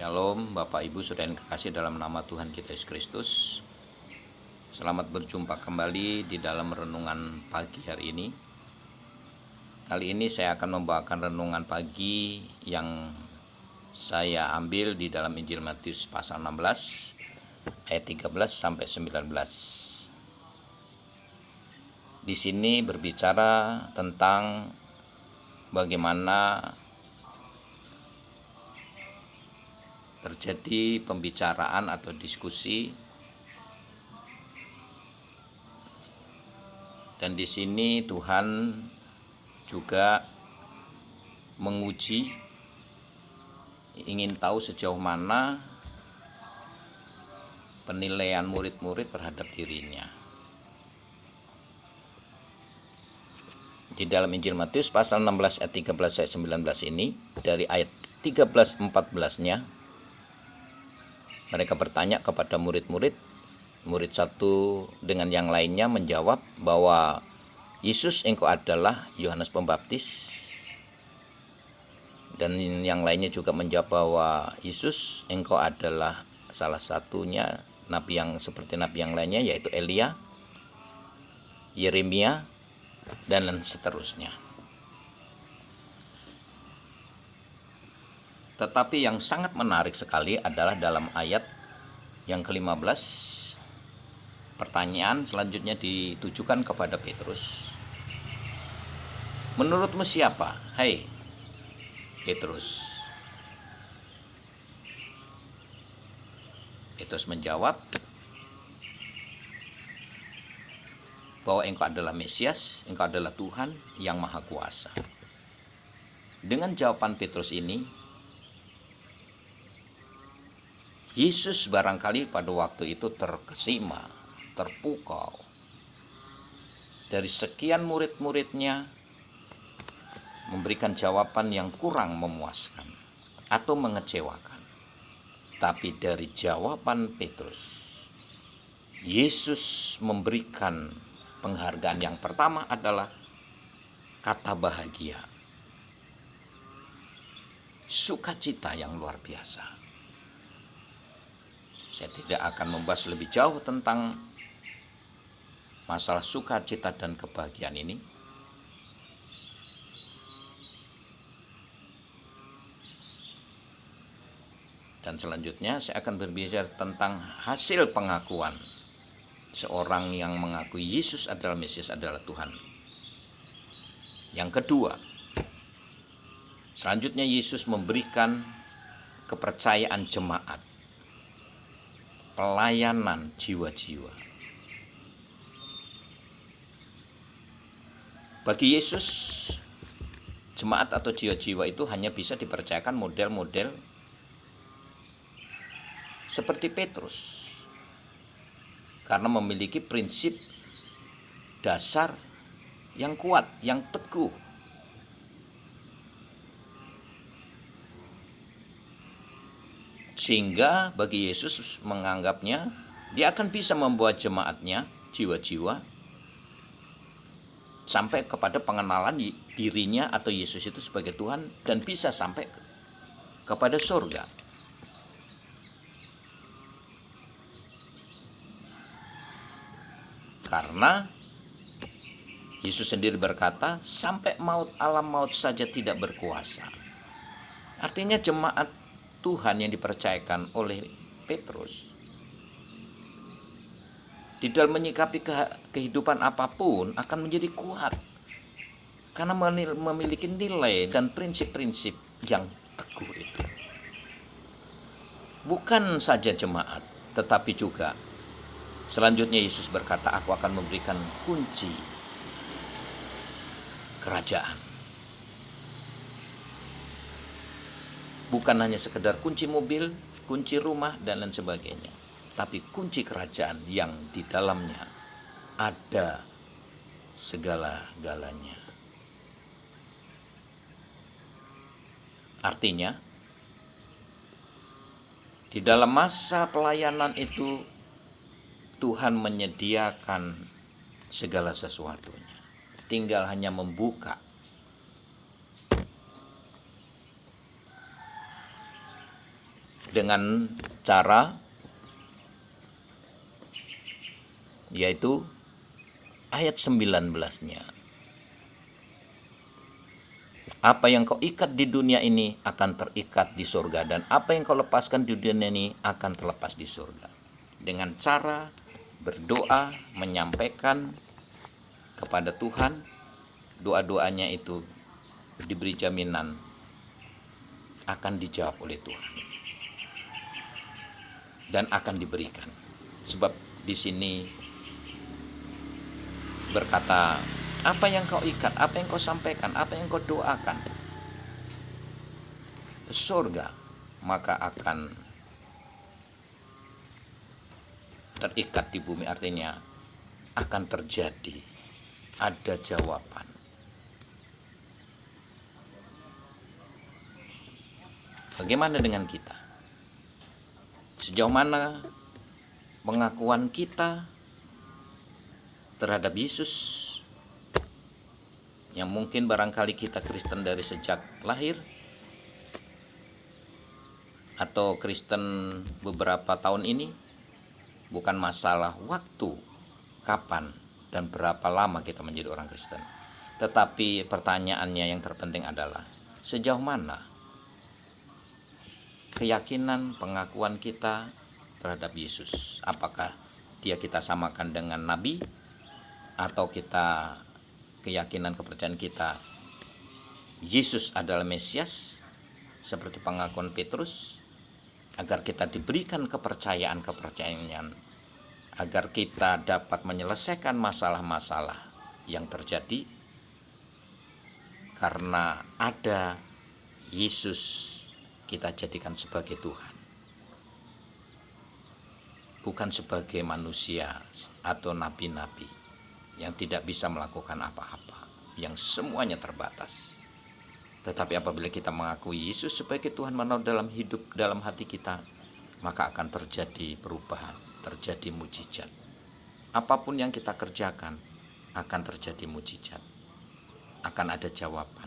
Shalom Bapak Ibu Saudara yang kekasih dalam nama Tuhan kita Yesus Kristus. Selamat berjumpa kembali di dalam renungan pagi hari ini. Kali ini saya akan membawakan renungan pagi yang saya ambil di dalam Injil Matius pasal 16 ayat 13 sampai 19. Di sini berbicara tentang bagaimana terjadi pembicaraan atau diskusi, dan di sini Tuhan juga menguji, ingin tahu sejauh mana penilaian murid-murid terhadap dirinya. Di dalam Injil Matius pasal 16 ayat 13 sampai 19 ini, dari ayat 13-14-nya mereka bertanya kepada murid-murid. Murid satu dengan yang lainnya menjawab bahwa Yesus, engkau adalah Yohanes Pembaptis. Dan yang lainnya juga menjawab bahwa Yesus, engkau adalah salah satunya nabi yang seperti nabi yang lainnya, yaitu Elia, Yeremia, dan seterusnya. Tetapi yang sangat menarik sekali adalah dalam ayat yang ke-15, pertanyaan selanjutnya ditujukan kepada Petrus. Menurutmu siapa, hai Petrus? Petrus menjawab bahwa engkau adalah Mesias, engkau adalah Tuhan yang Maha Kuasa. Dengan jawaban Petrus ini, Yesus barangkali pada waktu itu terkesima, terpukau. Dari sekian murid-muridnya memberikan jawaban yang kurang memuaskan atau mengecewakan. Tapi dari jawaban Petrus, Yesus memberikan penghargaan. Yang pertama adalah kata bahagia, sukacita yang luar biasa. Saya tidak akan membahas lebih jauh tentang masalah sukacita dan kebahagiaan ini. Dan selanjutnya saya akan berbicara tentang hasil pengakuan seorang yang mengakui Yesus adalah Mesias, adalah Tuhan. Yang kedua, selanjutnya Yesus memberikan kepercayaan jemaat, pelayanan jiwa-jiwa. Bagi Yesus, jemaat atau jiwa-jiwa itu hanya bisa dipercayakan model-model seperti Petrus, karena memiliki prinsip dasar yang kuat, yang teguh. Sehingga bagi Yesus menganggapnya dia akan bisa membuat jemaatnya, jiwa-jiwa, sampai kepada pengenalan dirinya atau Yesus itu sebagai Tuhan, dan bisa sampai kepada surga. Karena Yesus sendiri berkata, sampai maut, alam maut saja tidak berkuasa. Artinya jemaat Tuhan yang dipercayakan oleh Petrus di dalam menyikapi kehidupan apapun akan menjadi kuat, karena memiliki nilai dan prinsip-prinsip yang teguh itu. Bukan saja jemaat, tetapi juga selanjutnya Yesus berkata, aku akan memberikan kunci kerajaan. Bukan hanya sekedar kunci mobil, kunci rumah, dan lain sebagainya, tapi kunci kerajaan yang di dalamnya ada segala-galanya. Artinya, di dalam masa pelayanan itu Tuhan menyediakan segala sesuatunya. Tinggal hanya membuka dengan cara yaitu ayat 19-nya. Apa yang kau ikat di dunia ini akan terikat di surga, dan apa yang kau lepaskan di dunia ini akan terlepas di surga. Dengan cara berdoa, menyampaikan kepada Tuhan, doa-doanya itu diberi jaminan akan dijawab oleh Tuhan dan akan diberikan. Sebab di sini berkata, apa yang kau ikat, apa yang kau sampaikan, apa yang kau doakan ke surga, maka akan terikat di bumi. Artinya akan terjadi, ada jawaban. Bagaimana dengan kita? Sejauh mana pengakuan kita terhadap Yesus, yang mungkin barangkali kita Kristen dari sejak lahir, atau Kristen beberapa tahun ini? Bukan masalah waktu, kapan dan berapa lama kita menjadi orang Kristen, tetapi pertanyaannya yang terpenting adalah sejauh mana keyakinan, pengakuan kita terhadap Yesus. Apakah dia kita samakan dengan nabi, atau kita keyakinan, kepercayaan kita Yesus adalah Mesias seperti pengakuan Petrus, agar kita diberikan kepercayaan agar kita dapat menyelesaikan masalah-masalah yang terjadi karena ada Yesus. Kita jadikan sebagai Tuhan, bukan sebagai manusia atau nabi-nabi yang tidak bisa melakukan apa-apa, yang semuanya terbatas. Tetapi apabila kita mengakui Yesus sebagai Tuhan menaruh dalam hidup, dalam hati kita, maka akan terjadi perubahan, terjadi mujizat. Apapun yang kita kerjakan akan terjadi mujizat, akan ada jawaban.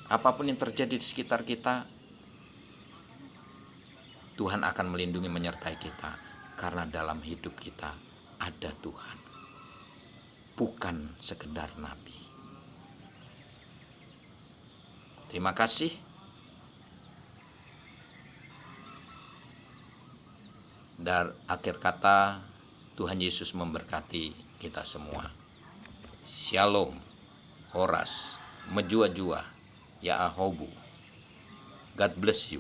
Apapun yang terjadi di sekitar kita, Tuhan akan melindungi, menyertai kita, karena dalam hidup kita ada Tuhan, bukan sekedar nabi. Terima kasih. Dan akhir kata, Tuhan Yesus memberkati kita semua. Shalom, Horas, Mejua-jua, Ya Ahobu. God bless you.